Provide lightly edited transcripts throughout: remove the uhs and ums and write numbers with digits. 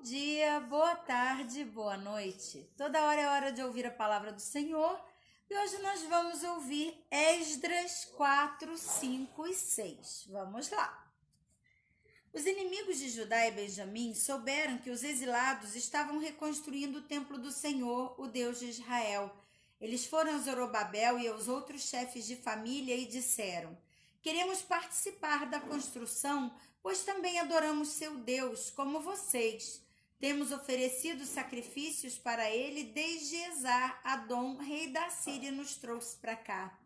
Dia, boa tarde, boa noite. Toda hora é hora de ouvir a palavra do Senhor e hoje nós vamos ouvir Esdras 4, 5 e 6. Vamos lá. Os inimigos de Judá e Benjamim souberam que os exilados estavam reconstruindo o templo do Senhor, o Deus de Israel. Eles foram a Zorobabel e aos outros chefes de família e disseram: queremos participar da construção, pois também adoramos seu Deus, como vocês. Temos oferecido sacrifícios para ele desde Esar, Adom, rei da Síria, nos trouxe para cá.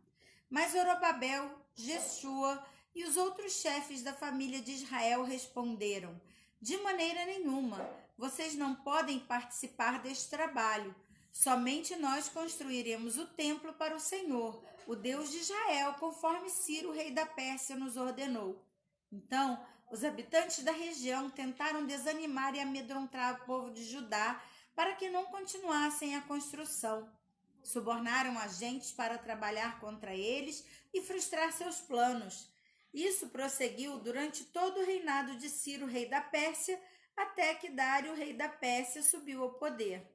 Mas Zorobabel, Jeshua e os outros chefes da família de Israel responderam: de maneira nenhuma, vocês não podem participar deste trabalho. Somente nós construiremos o templo para o Senhor, o Deus de Israel, conforme Ciro, rei da Pérsia, nos ordenou. Então, os habitantes da região tentaram desanimar e amedrontar o povo de Judá para que não continuassem a construção. Subornaram agentes para trabalhar contra eles e frustrar seus planos. Isso prosseguiu durante todo o reinado de Ciro, rei da Pérsia, até que Dário, rei da Pérsia, subiu ao poder.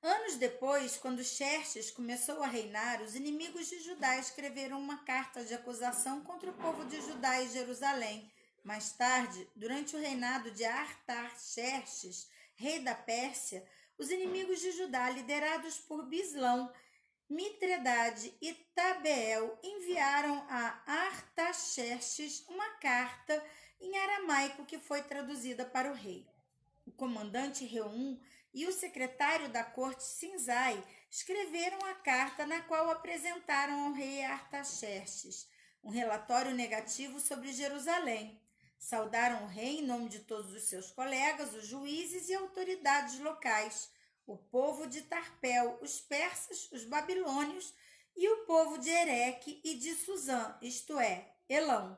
Anos depois, quando Xerxes começou a reinar, os inimigos de Judá escreveram uma carta de acusação contra o povo de Judá e Jerusalém. Mais tarde, durante o reinado de Artaxerxes, rei da Pérsia, os inimigos de Judá, liderados por Bislão, Mitredade e Tabeel, enviaram a Artaxerxes uma carta em aramaico que foi traduzida para o rei. O comandante Reum e o secretário da corte Sinzai escreveram a carta na qual apresentaram ao rei Artaxerxes um relatório negativo sobre Jerusalém. Saudaram o rei em nome de todos os seus colegas, os juízes e autoridades locais, o povo de Tarpel, os persas, os babilônios e o povo de Ereque e de Susã, isto é, Elão.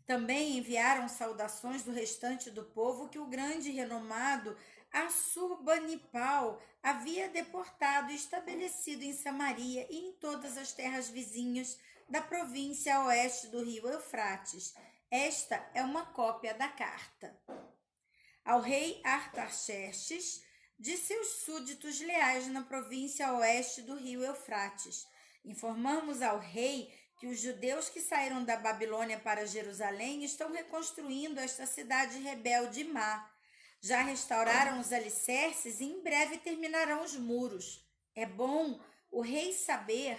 Também enviaram saudações do restante do povo que o grande e renomado Assurbanipal havia deportado e estabelecido em Samaria e em todas as terras vizinhas da província a oeste do rio Eufrates. Esta é uma cópia da carta. Ao rei Artaxerxes, de seus súditos leais na província a oeste do rio Eufrates. Informamos ao rei que os judeus que saíram da Babilônia para Jerusalém estão reconstruindo esta cidade rebelde má. Já restauraram os alicerces e em breve terminarão os muros. É bom o rei saber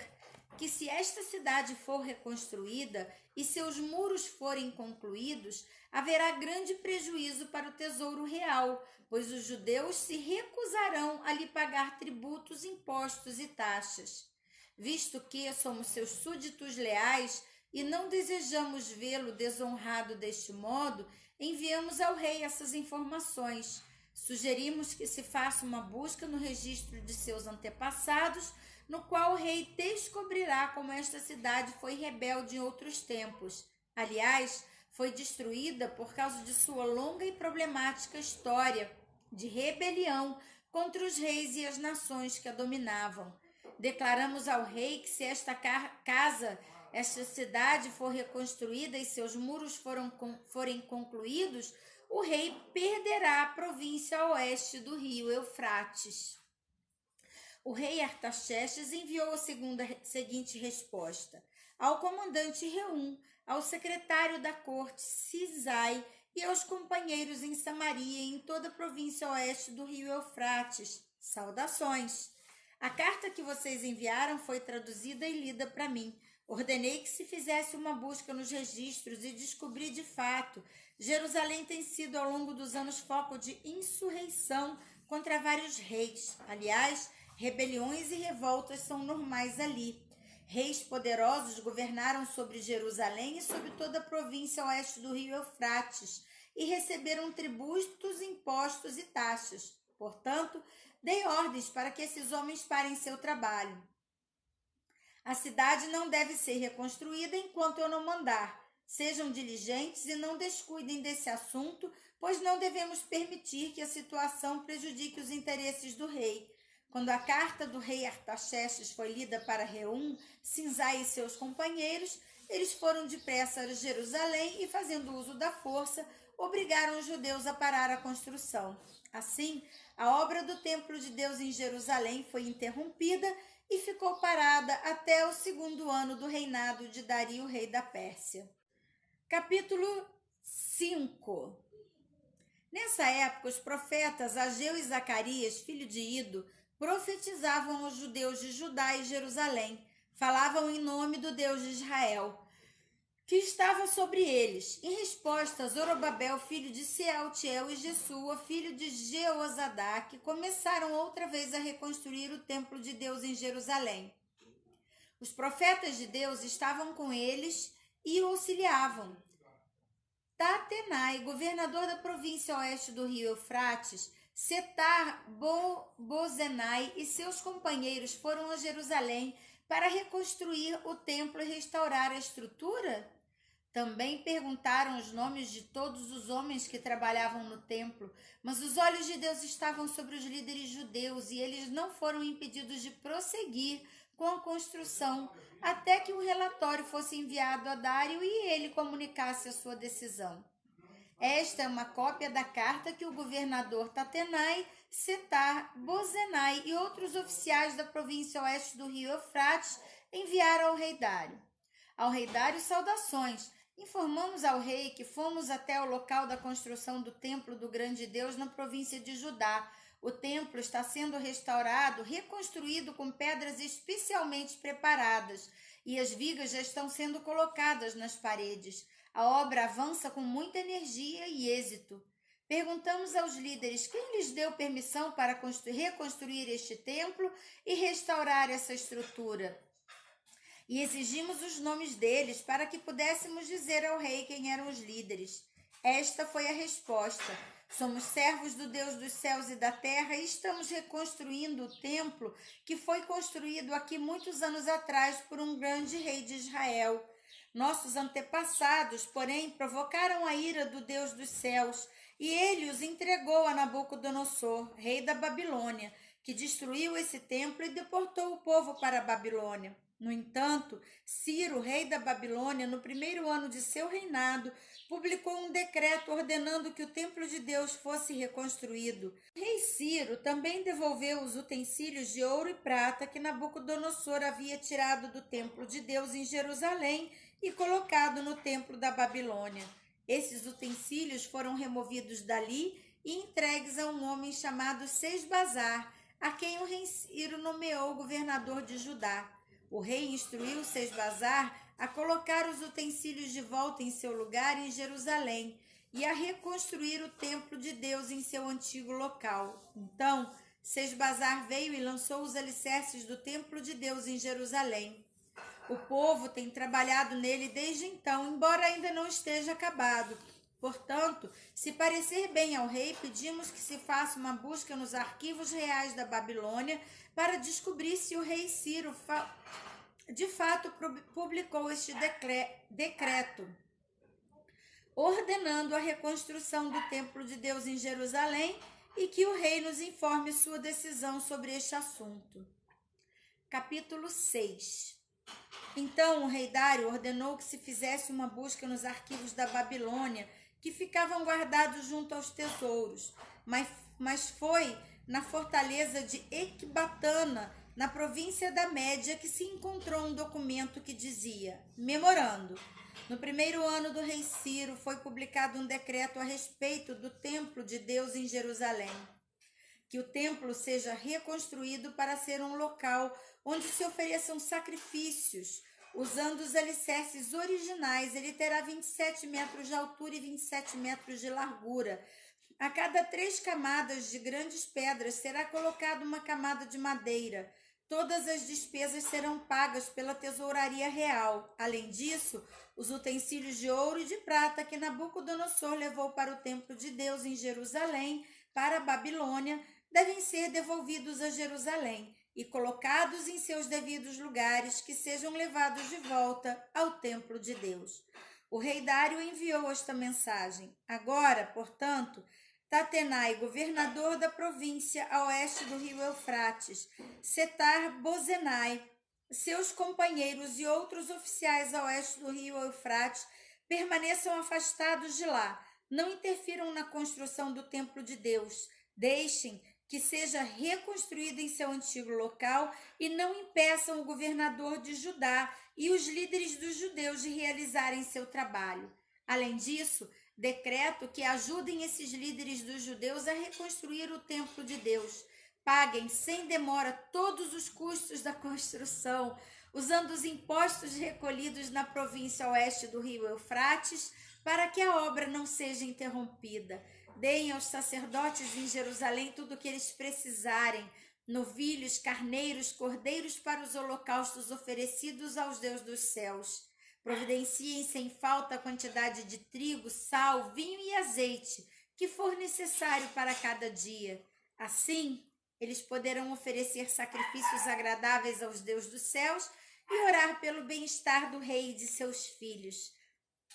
que se esta cidade for reconstruída e seus muros forem concluídos, haverá grande prejuízo para o tesouro real, pois os judeus se recusarão a lhe pagar tributos, impostos e taxas. Visto que somos seus súditos leais e não desejamos vê-lo desonrado deste modo, enviamos ao rei essas informações. Sugerimos que se faça uma busca no registro de seus antepassados, no qual o rei descobrirá como esta cidade foi rebelde em outros tempos. Aliás, foi destruída por causa de sua longa e problemática história de rebelião contra os reis e as nações que a dominavam. Declaramos ao rei que se esta cidade for reconstruída e seus muros forem concluídos, o rei perderá a província a oeste do rio Eufrates. O rei Artaxerxes enviou a seguinte resposta ao comandante Reum, ao secretário da corte Sinzai e aos companheiros em Samaria e em toda a província oeste do rio Eufrates. Saudações! A carta que vocês enviaram foi traduzida e lida para mim. Ordenei que se fizesse uma busca nos registros e descobri de fato. Jerusalém tem sido ao longo dos anos foco de insurreição contra vários reis. Aliás, rebeliões e revoltas são normais ali. Reis poderosos governaram sobre Jerusalém e sobre toda a província oeste do rio Eufrates e receberam tributos, impostos e taxas. Portanto, dei ordens para que esses homens parem seu trabalho. A cidade não deve ser reconstruída enquanto eu não mandar. Sejam diligentes e não descuidem desse assunto, pois não devemos permitir que a situação prejudique os interesses do rei. Quando a carta do rei Artaxerxes foi lida para Reum, Sinzai e seus companheiros, eles foram depressa a Jerusalém e, fazendo uso da força, obrigaram os judeus a parar a construção. Assim, a obra do templo de Deus em Jerusalém foi interrompida e ficou parada até o 2º ano do reinado de Dario, rei da Pérsia. Capítulo 5. Nessa época, os profetas Ageu e Zacarias, filho de Ido, profetizavam aos judeus de Judá e Jerusalém. Falavam em nome do Deus de Israel, que estava sobre eles. Em resposta, Zorobabel, filho de Sealtiel, e Jesua, filho de Jeozadak, começaram outra vez a reconstruir o templo de Deus em Jerusalém. Os profetas de Deus estavam com eles e o auxiliavam. Tatenai, governador da província oeste do rio Eufrates, Setar-Bozenai e seus companheiros foram a Jerusalém para reconstruir o templo e restaurar a estrutura? Também perguntaram os nomes de todos os homens que trabalhavam no templo, mas os olhos de Deus estavam sobre os líderes judeus e eles não foram impedidos de prosseguir com a construção até que um relatório fosse enviado a Dário e ele comunicasse a sua decisão. Esta é uma cópia da carta que o governador Tatenai, Setar-Bozenai e outros oficiais da província oeste do rio Eufrates enviaram ao rei Dário. Ao rei Dário, saudações. Informamos ao rei que fomos até o local da construção do templo do grande Deus na província de Judá. O templo está sendo restaurado, reconstruído com pedras especialmente preparadas, e as vigas já estão sendo colocadas nas paredes. A obra avança com muita energia e êxito. Perguntamos aos líderes quem lhes deu permissão para reconstruir este templo e restaurar essa estrutura. E exigimos os nomes deles para que pudéssemos dizer ao rei quem eram os líderes. Esta foi a resposta. Somos servos do Deus dos céus e da terra e estamos reconstruindo o templo que foi construído aqui muitos anos atrás por um grande rei de Israel. Nossos antepassados, porém, provocaram a ira do Deus dos céus e ele os entregou a Nabucodonosor, rei da Babilônia, que destruiu esse templo e deportou o povo para a Babilônia. No entanto, Ciro, rei da Babilônia, no 1º ano de seu reinado, publicou um decreto ordenando que o templo de Deus fosse reconstruído. O rei Ciro também devolveu os utensílios de ouro e prata que Nabucodonosor havia tirado do templo de Deus em Jerusalém e colocado no templo da Babilônia. Esses utensílios foram removidos dali e entregues a um homem chamado Sesbazar, a quem o rei Ciro nomeou governador de Judá. O rei instruiu Sesbazar a colocar os utensílios de volta em seu lugar em Jerusalém e a reconstruir o templo de Deus em seu antigo local. Então, Sesbazar veio e lançou os alicerces do templo de Deus em Jerusalém. O povo tem trabalhado nele desde então, embora ainda não esteja acabado. Portanto, se parecer bem ao rei, pedimos que se faça uma busca nos arquivos reais da Babilônia para descobrir se o rei Ciro de fato publicou este decreto, ordenando a reconstrução do templo de Deus em Jerusalém e que o rei nos informe sua decisão sobre este assunto. Capítulo 6. Então o rei Dário ordenou que se fizesse uma busca nos arquivos da Babilônia, que ficavam guardados junto aos tesouros, mas foi na fortaleza de Ecbatana, na província da Média, que se encontrou um documento que dizia: memorando, no 1º ano do rei Ciro foi publicado um decreto a respeito do templo de Deus em Jerusalém. Que o templo seja reconstruído para ser um local onde se ofereçam sacrifícios. Usando os alicerces originais, ele terá 27 metros de altura e 27 metros de largura. A cada 3 camadas de grandes pedras será colocada uma camada de madeira. Todas as despesas serão pagas pela tesouraria real. Além disso, os utensílios de ouro e de prata que Nabucodonosor levou para o templo de Deus em Jerusalém, para a Babilônia, devem ser devolvidos a Jerusalém e colocados em seus devidos lugares, que sejam levados de volta ao templo de Deus. O rei Dário enviou esta mensagem. Agora, portanto, Tatenai, governador da província a oeste do rio Eufrates, Setar-Bozenai, seus companheiros e outros oficiais a oeste do rio Eufrates permaneçam afastados de lá. não interfiram na construção do templo de Deus. Deixem que seja reconstruído em seu antigo local e não impeçam o governador de Judá e os líderes dos judeus de realizarem seu trabalho. Além disso, decreto que ajudem esses líderes dos judeus a reconstruir o templo de Deus. Paguem sem demora todos os custos da construção, usando os impostos recolhidos na província oeste do rio Eufrates, para que a obra não seja interrompida. Deem aos sacerdotes em Jerusalém tudo o que eles precisarem: novilhos, carneiros, cordeiros para os holocaustos oferecidos aos deuses dos céus. Providenciem sem falta a quantidade de trigo, sal, vinho e azeite que for necessário para cada dia. Assim, eles poderão oferecer sacrifícios agradáveis aos deuses dos céus e orar pelo bem-estar do rei e de seus filhos.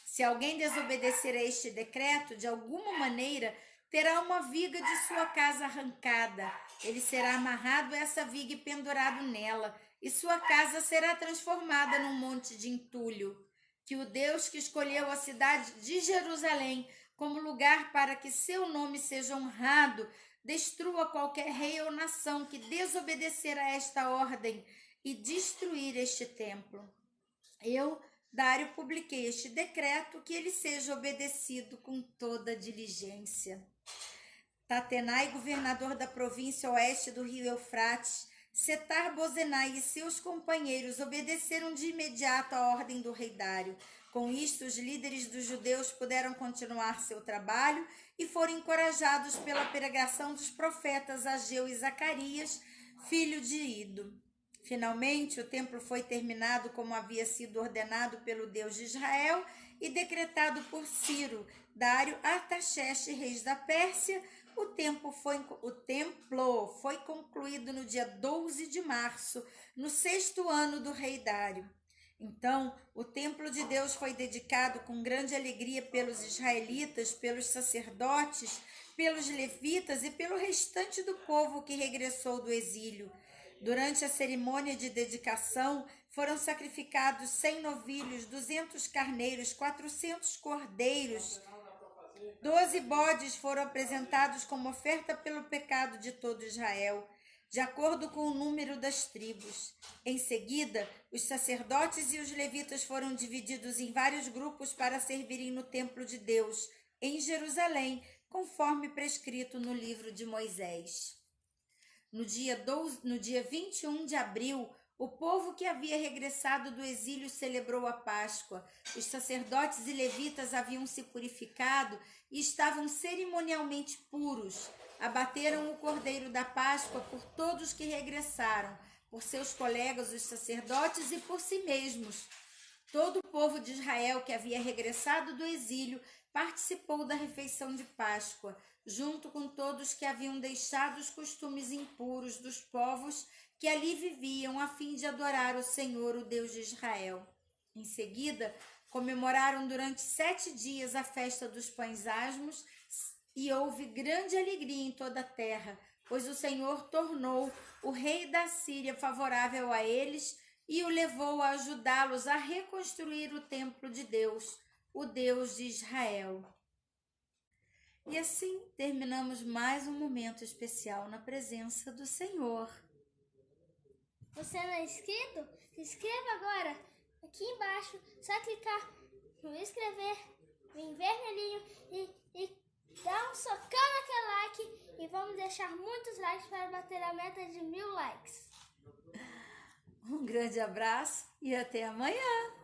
Se alguém desobedecer a este decreto, de alguma maneira, terá uma viga de sua casa arrancada. Ele será amarrado a essa viga e pendurado nela, e sua casa será transformada num monte de entulho. Que o Deus que escolheu a cidade de Jerusalém como lugar para que seu nome seja honrado, destrua qualquer rei ou nação que desobedecer a esta ordem e destruir este templo. Eu, Dário, publiquei este decreto, que ele seja obedecido com toda diligência. Tatenai, governador da província oeste do rio Eufrates, Setar-Bozenai e seus companheiros obedeceram de imediato a ordem do rei Dário. Com isto, os líderes dos judeus puderam continuar seu trabalho e foram encorajados pela pregação dos profetas Ageu e Zacarias, filho de Ido. Finalmente, o templo foi terminado como havia sido ordenado pelo Deus de Israel e decretado por Ciro, Dário, Artaxerxes, reis da Pérsia. O templo foi concluído no dia 12 de março, no 6º ano do rei Dário. Então, o templo de Deus foi dedicado com grande alegria pelos israelitas, pelos sacerdotes, pelos levitas e pelo restante do povo que regressou do exílio. Durante a cerimônia de dedicação, foram sacrificados 100 novilhos, 200 carneiros, 400 cordeiros. 12 bodes foram apresentados como oferta pelo pecado de todo Israel, de acordo com o número das tribos. Em seguida, os sacerdotes e os levitas foram divididos em vários grupos para servirem no templo de Deus, em Jerusalém, conforme prescrito no livro de Moisés. No dia 21 de abril, o povo que havia regressado do exílio celebrou a Páscoa. Os sacerdotes e levitas haviam se purificado e estavam cerimonialmente puros. Abateram o cordeiro da Páscoa por todos que regressaram, por seus colegas os sacerdotes e por si mesmos. Todo o povo de Israel que havia regressado do exílio participou da refeição de Páscoa, junto com todos que haviam deixado os costumes impuros dos povos que ali viviam, a fim de adorar o Senhor, o Deus de Israel. Em seguida, comemoraram durante 7 dias a festa dos pães asmos, e houve grande alegria em toda a terra, pois o Senhor tornou o rei da Síria favorável a eles e o levou a ajudá-los a reconstruir o templo de Deus, o Deus de Israel. E assim terminamos mais um momento especial na presença do Senhor. Você não é inscrito? Se inscreva agora! Aqui embaixo, só clicar no inscrever, em vermelhinho e dá um socão naquele like e vamos deixar muitos likes para bater a meta de 1000 likes. Um grande abraço e até amanhã!